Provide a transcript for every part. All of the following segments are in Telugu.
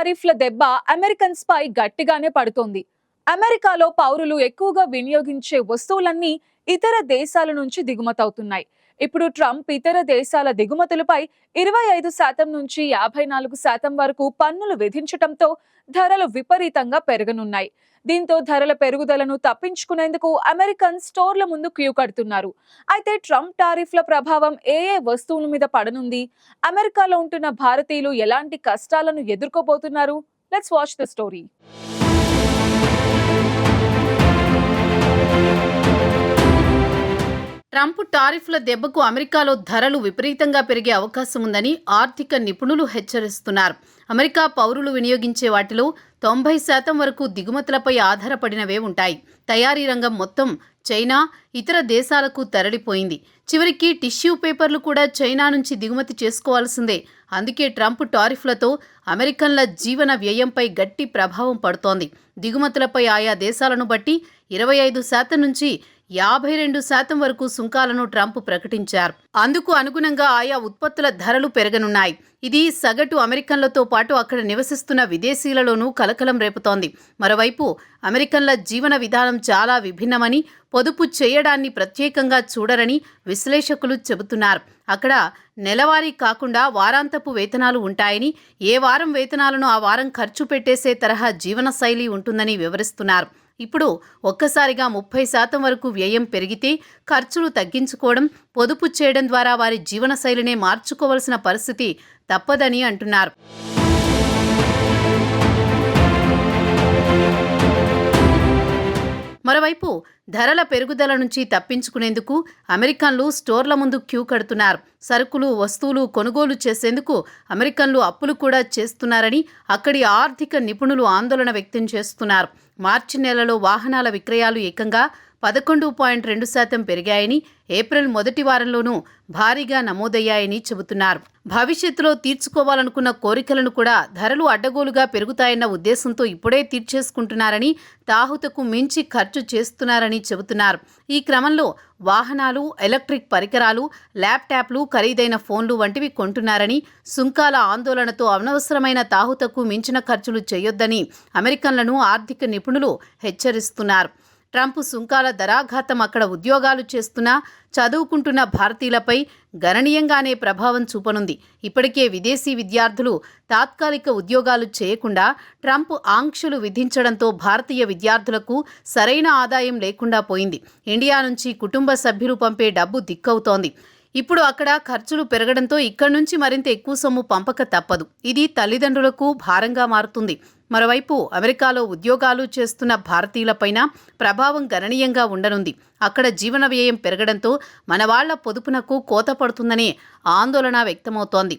టారిఫ్ల దెబ్బ అమెరికన్స్ పై గట్టిగానే పడుతోంది. అమెరికాలో పౌరులు ఎక్కువగా వినియోగించే వస్తువులన్నీ ఇతర దేశాల నుంచి దిగుమతవుతున్నాయి. ఇప్పుడు ట్రంప్ ఇతర దేశాల దిగుమతులపై 25% నుంచి 54% వరకు పన్నులు విధించటంతో ధరలు విపరీతంగా పెరగనున్నాయి. దీంతో ధరల పెరుగుదలను తప్పించుకునేందుకు అమెరికన్ స్టోర్ల ముందు క్యూ కడుతున్నారు. అయితే ట్రంప్ టారిఫ్ల ప్రభావం ఏ ఏ వస్తువుల మీద పడనుంది? అమెరికాలో ఉంటున్న భారతీయులు ఎలాంటి కష్టాలను ఎదుర్కోబోతున్నారు? Let's watch the story. Trump టారిఫ్ల దెబ్బకు అమెరికాలో ధరలు విపరీతంగా పెరిగే అవకాశం ఉందని ఆర్థిక నిపుణులు హెచ్చరిస్తున్నారు. అమెరికా పౌరులు వినియోగించే వాటిలో 90% వరకు దిగుమతులపై ఆధారపడినవే ఉంటాయి. తయారీ రంగం మొత్తం చైనా, ఇతర దేశాలకు తరలిపోయింది. చివరికి టిష్యూ పేపర్లు కూడా చైనా నుంచి దిగుమతి చేసుకోవాల్సిందే. అందుకే ట్రంప్ టారిఫ్లతో అమెరికన్ల జీవన వ్యయంపై గట్టి ప్రభావం పడుతోంది. దిగుమతులపై ఆయా దేశాలను బట్టి 25% నుంచి 52% వరకు సుంకాలను ట్రంప్ ప్రకటించారు. అందుకు అనుగుణంగా ఆయా ఉత్పత్తుల ధరలు పెరగనున్నాయి. ఇది సగటు అమెరికన్లతో పాటు అక్కడ నివసిస్తున్న విదేశీయులలోనూ కలకలం రేపుతోంది. మరోవైపు అమెరికన్ల జీవన విధానం చాలా విభిన్నమని, పొదుపు చేయడాన్ని ప్రత్యేకంగా చూడరని విశ్లేషకులు చెబుతున్నారు. అక్కడ నెలవారీ కాకుండా వారాంతపు వేతనాలు ఉంటాయని, ఏ వారం వేతనాలను ఆ వారం ఖర్చు పెట్టేసే తరహా జీవన శైలి ఉంటుందని వివరిస్తున్నారు. ఇప్పుడు ఒక్కసారిగా 30% వరకు వ్యయం పెరిగితే ఖర్చులు తగ్గించుకోవడం, పొదుపు చేయడం ద్వారా వారి జీవనశైలినే మార్చుకోవాల్సిన పరిస్థితి తప్పదని అంటున్నారు. మరోవైపు ధరల పెరుగుదల నుంచి తప్పించుకునేందుకు అమెరికన్లు స్టోర్ల ముందు క్యూ కడుతున్నారు. సరుకులు, వస్తువులు కొనుగోలు చేసేందుకు అమెరికన్లు అప్పులు కూడా చేస్తున్నారని అక్కడి ఆర్థిక నిపుణులు ఆందోళన వ్యక్తం చేస్తున్నారు. మార్చి నెలలో వాహనాల విక్రయాలు ఏకంగా 11.2% పెరిగాయని, ఏప్రిల్ మొదటి వారంలోనూ భారీగా నమోదయ్యాయని చెబుతున్నారు. భవిష్యత్తులో తీర్చుకోవాలనుకున్న కోరికలను కూడా ధరలు అడ్డగోలుగా పెరుగుతాయన్న ఉద్దేశంతో ఇప్పుడే తీర్చేసుకుంటున్నారని, తాహుతకు మించి ఖర్చు చేస్తున్నారని చెబుతున్నారు. ఈ క్రమంలో వాహనాలు, ఎలక్ట్రిక్ పరికరాలు, ల్యాప్టాప్లు, ఖరీదైన ఫోన్లు వంటివి కొంటున్నారని, సుంకాల ఆందోళనతో అనవసరమైన తాహుతకు మించిన ఖర్చులు చేయొద్దని అమెరికన్లను ఆర్థిక నిపుణులు హెచ్చరిస్తున్నారు. ట్రంప్ సుంకాల ధరాఘాతం అక్కడ ఉద్యోగాలు చేస్తున్న, చదువుకుంటున్న భారతీయులపై గణనీయంగానే ప్రభావం చూపనుంది. ఇప్పటికే విదేశీ విద్యార్థులు తాత్కాలిక ఉద్యోగాలు చేయకుండా ట్రంప్ ఆంక్షలు విధించడంతో భారతీయ విద్యార్థులకు సరైన ఆదాయం లేకుండా పోయింది. ఇండియా నుంచి కుటుంబ సభ్యులు పంపే డబ్బు దిక్కవుతోంది. ఇప్పుడు అక్కడ ఖర్చులు పెరగడంతో ఇక్కడి నుంచి మరింత ఎక్కువ సొమ్ము పంపక తప్పదు. ఇది తల్లిదండ్రులకు భారంగా మారుతుంది. మరోవైపు అమెరికాలో ఉద్యోగాలు చేస్తున్న భారతీయులపైన ప్రభావం గణనీయంగా ఉండనుంది. అక్కడ జీవన వ్యయం పెరగడంతో మనవాళ్ల పొదుపునకు కోత పడుతుందనే ఆందోళన వ్యక్తమవుతోంది.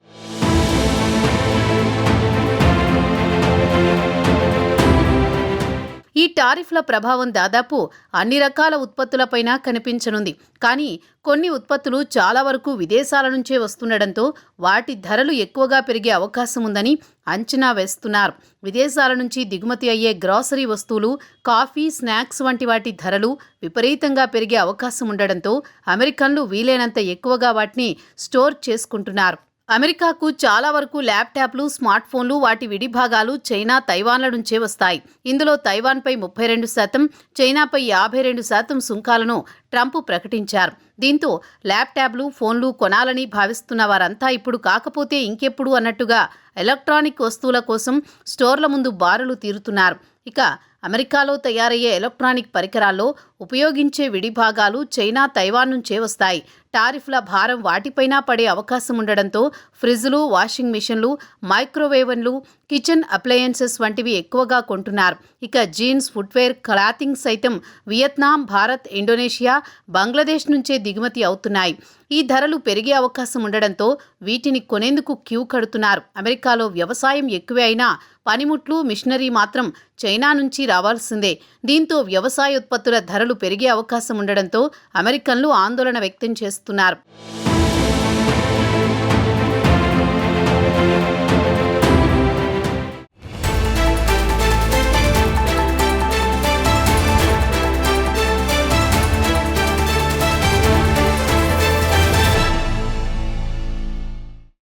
ఈ టారిఫ్ల ప్రభావం దాదాపు అన్ని రకాల ఉత్పత్తులపైన కనిపించనుంది. కానీ కొన్ని ఉత్పత్తులు చాలా వరకు విదేశాల నుంచే వస్తుండటంతో వాటి ధరలు ఎక్కువగా పెరిగే అవకాశం ఉందని అంచనా వేస్తున్నారు. విదేశాల నుంచి దిగుమతి అయ్యే గ్రాసరీ వస్తువులు, కాఫీ, స్నాక్స్ వంటి వాటి ధరలు విపరీతంగా పెరిగే అవకాశం ఉండడంతో అమెరికన్లు వీలైనంత ఎక్కువగా వాటిని స్టోర్ చేసుకుంటున్నారు. అమెరికాకు చాలా వరకు ల్యాప్టాప్లు, స్మార్ట్ ఫోన్లు, వాటి విడిభాగాలు చైనా, తైవాన్ల నుంచే వస్తాయి. ఇందులో తైవాన్పై 32%, చైనాపై 52% సుంకాలను ట్రంప్ ప్రకటించారు. దీంతో ల్యాప్టాప్లు, ఫోన్లు కొనాలని భావిస్తున్న వారంతా ఇప్పుడు కాకపోతే ఇంకెప్పుడు అన్నట్టుగా ఎలక్ట్రానిక్ వస్తువుల కోసం స్టోర్ల ముందు బారులు తీరుతున్నారు. ఇక అమెరికాలో తయారయ్యే ఎలక్ట్రానిక్ పరికరాల్లో ఉపయోగించే విడిభాగాలు చైనా, తైవాన్ నుంచే వస్తాయి. టారిఫ్ల భారం వాటిపైన పడే అవకాశం ఉండడంతో ఫ్రిజ్లు, వాషింగ్ మిషన్లు, మైక్రోవేవన్లు, కిచెన్ అప్లయన్సెస్ వంటివి ఎక్కువగా కొంటున్నారు. ఇక జీన్స్, ఫుట్వేర్, క్లాతింగ్ సైతం వియత్నాం, భారత్, ఇండోనేషియా, బంగ్లాదేశ్ నుంచే దిగుమతి అవుతున్నాయి. ఈ ధరలు పెరిగే అవకాశం ఉండడంతో వీటిని కొనేందుకు క్యూ కడుతున్నారు. అమెరికాలో వ్యవసాయం ఎక్కువే అయినా పనిముట్లు, మిషనరీ మాత్రం చైనా నుంచి రావాల్సిందే. దీంతో వ్యవసాయ ఉత్పత్తుల ధరలు పెరిగే అవకాశం ఉండడంతో అమెరికన్లు ఆందోళన వ్యక్తం చేస్తున్నారు.